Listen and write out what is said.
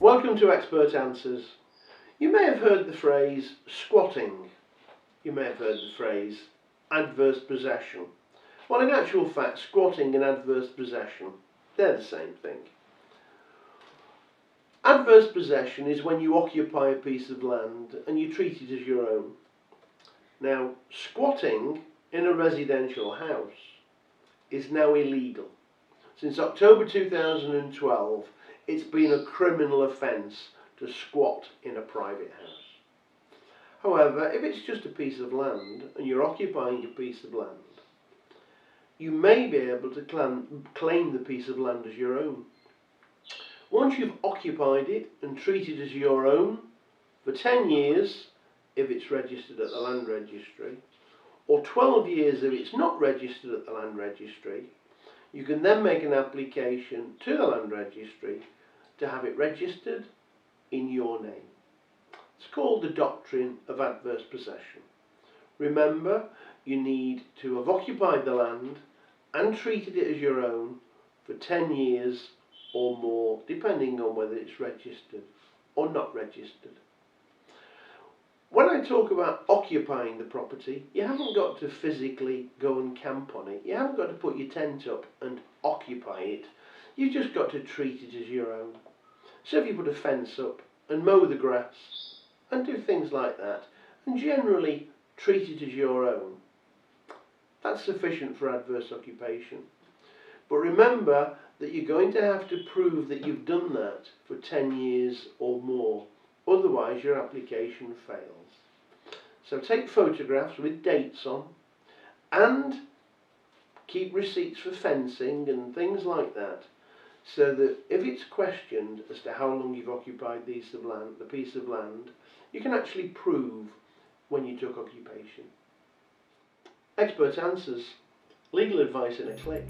Welcome to Expert Answers. You may have heard the phrase squatting. You may have heard the phrase adverse possession. Well, in actual fact, squatting and adverse possession, they're the same thing. Adverse possession is when you occupy a piece of land and you treat it as your own. Now, squatting in a residential house is now illegal. Since October 2012, it's been a criminal offence to squat in a private house. However, if it's just a piece of land and you're occupying a piece of land, you may be able to claim the piece of land as your own. Once you've occupied it and treated it as your own for 10 years, if it's registered at the land registry, or 12 years if it's not registered at the land registry, you can then make an application to the land registry to have it registered in your name. It's called the doctrine of adverse possession. Remember, you need to have occupied the land and treated it as your own for 10 years or more, depending on whether it's registered or not registered. When I talk about occupying the property, you haven't got to physically go and camp on it. You haven't got to put your tent up and occupy it. You've just got to treat it as your own. So if you put a fence up and mow the grass and do things like that, and generally treat it as your own, that's sufficient for adverse occupation. But remember that you're going to have to prove that you've done that for 10 years or more. Otherwise, your application fails. So take photographs with dates on and keep receipts for fencing and things like that, so that if it's questioned as to how long you've occupied the piece of land, you can actually prove when you took occupation. Expert Answers. Legal advice in a click.